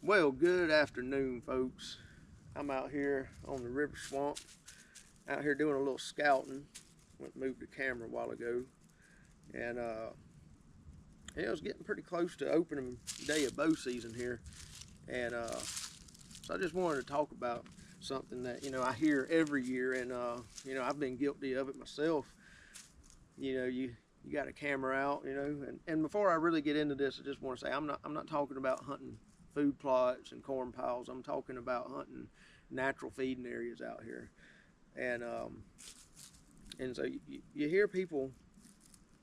Well, good afternoon, folks. I'm out here on the river swamp, out here doing a little scouting. Moved the camera a while ago, and it was getting pretty close to opening day of bow season here, and so I just wanted to talk about something that I hear every year, and I've been guilty of it myself. You got a camera out, and before I really get into this, I just want to say I'm not talking about hunting food plots and corn piles. I'm talking about hunting natural feeding areas out here, and so you hear people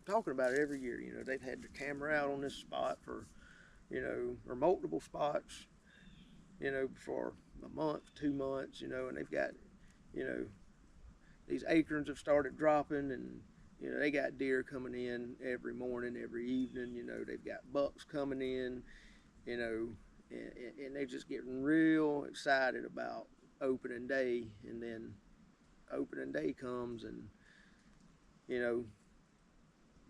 talking about it every year. They've had their camera out on this spot for or multiple spots, for a month, 2 months, and they've got you know these acorns have started dropping, and they got deer coming in every morning, every evening. They've got bucks coming in, you know, and they're just getting real excited about opening day. And then opening day comes, and a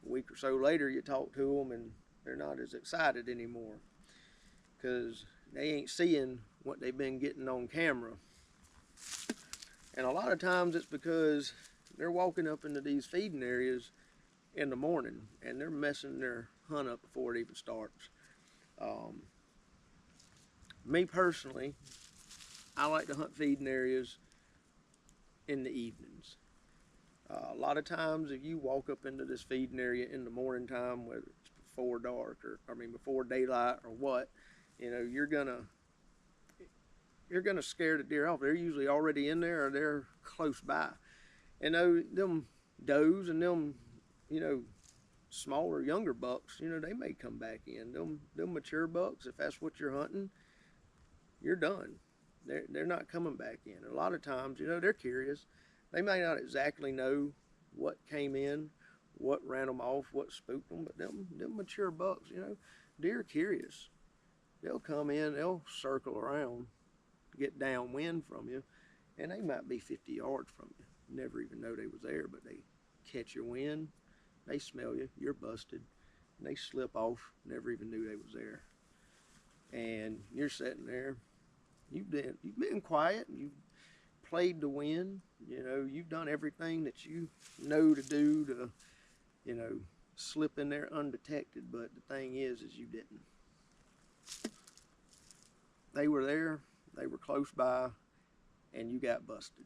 week or so later, you talk to them, and they're not as excited anymore because they ain't seeing what they've been getting on camera. And a lot of times it's because they're walking up into these feeding areas in the morning, and they're messing their hunt up before it even starts. Me personally, I like to hunt feeding areas in the evenings. A lot of times, if you walk up into this feeding area in the morning time, whether it's before dark before daylight or what, you're gonna scare the deer off. They're usually already in there, or they're close by. And them does and them, smaller, younger bucks, they may come back in. Them mature bucks, if that's what you're hunting, you're done. They're not coming back in. A lot of times, they're curious. They may not exactly know what came in, what ran them off, what spooked them, but them mature bucks, deer are curious. They'll come in, they'll circle around, get downwind from you, and they might be 50 yards from you. Never even know they was there, but they catch your wind, they smell you, you're busted, and they slip off, never even knew they was there. And you're sitting there, you've been quiet, you've played the wind, you've done everything that you know to do to, slip in there undetected, but the thing is you didn't. They were there, they were close by, and you got busted.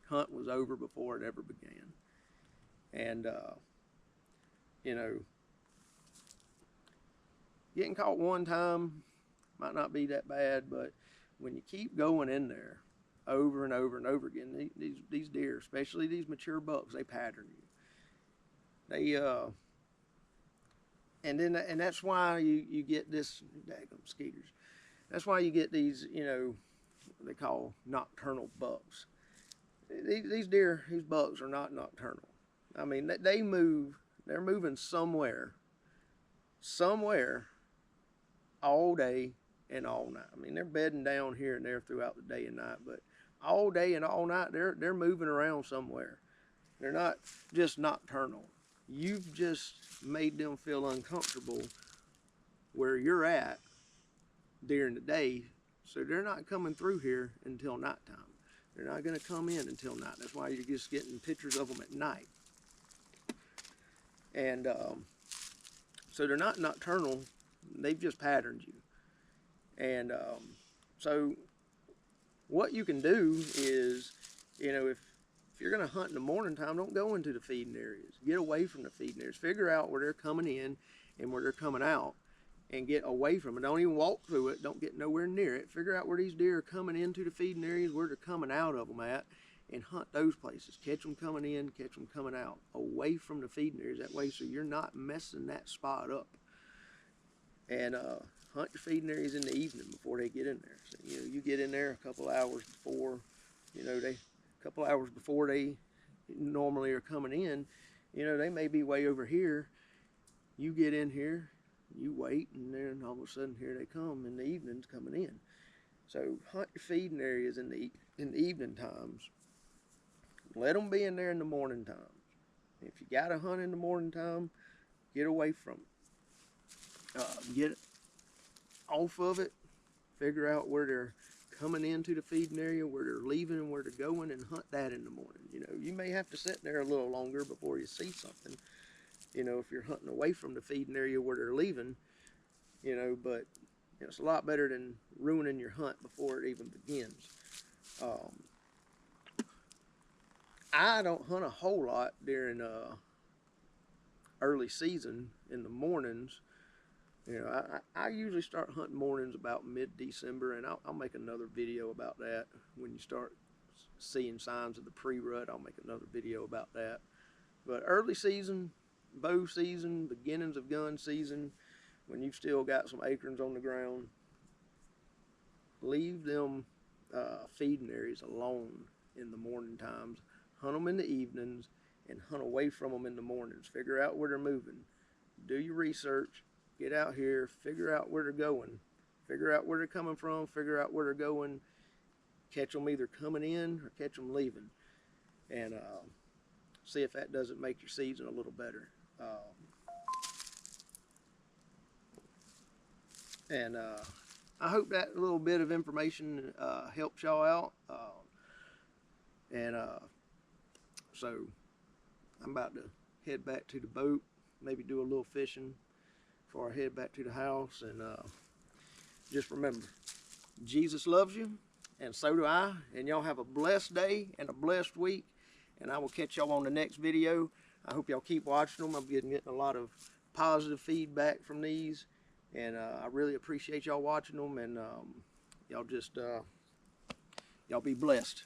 Hunt was over before it ever began. And getting caught one time might not be that bad, but when you keep going in there over and over and over again, these deer, especially these mature bucks, they pattern you. They and that's why you get this daggum skeeters. That's why you get these, they call nocturnal bucks. These bucks are not nocturnal. I mean, they move. They're moving somewhere all day and all night. I mean, they're bedding down here and there throughout the day and night, but all day and all night, they're moving around somewhere. They're not just nocturnal. You've just made them feel uncomfortable where you're at during the day, so they're not coming through here until nighttime. They're not going to come in until night. That's why you're just getting pictures of them at night. And so they're not nocturnal. They've just patterned you. And so what you can do is, if you're going to hunt in the morning time, don't go into the feeding areas. Get away from the feeding areas. Figure out where they're coming in and where they're coming out, and get away from it. Don't even walk through it. Don't get nowhere near it. Figure out where these deer are coming into the feeding areas, where they're coming out of them at, and hunt those places. Catch them coming in, catch them coming out, away from the feeding areas. That way, so you're not messing that spot up. And hunt your feeding areas in the evening before they get in there. So, you get in there a couple hours before, they normally are coming in. They may be way over here. You get in here, you wait, and then all of a sudden here they come in the evenings coming in. So hunt your feeding areas in the evening times. Let them be in there in the morning time. If you got to hunt in the morning time, get away from it. Get off of it Figure out where they're coming into the feeding area, where they're leaving, and where they're going, and hunt that in the morning. You know, you may have to sit there a little longer before you see something. You know, if you're hunting away from the feeding area where they're leaving, you know, but you know, it's a lot better than ruining your hunt before it even begins. I don't hunt a whole lot during early season in the mornings. You know, I usually start hunting mornings about mid-December, and I'll make another video about that. When you start seeing signs of the pre-rut, I'll make another video about that. But early season, bow season, beginnings of gun season, when you've still got some acorns on the ground, leave them feeding areas alone in the morning times. Hunt them in the evenings and hunt away from them in the mornings. Figure out where they're moving. Do your research. Get out here. Figure out where they're going. Figure out where they're coming from. Figure out where they're going. Catch them either coming in or catch them leaving. And see if that doesn't make your season a little better. I hope that little bit of information helps y'all out. So I'm about to head back to the boat, maybe do a little fishing before I head back to the house. And just remember, Jesus loves you, and so do I. And y'all have a blessed day and a blessed week. And I will catch y'all on the next video. I hope y'all keep watching them. I'm getting a lot of positive feedback from these. And I really appreciate y'all watching them. And y'all just, y'all be blessed.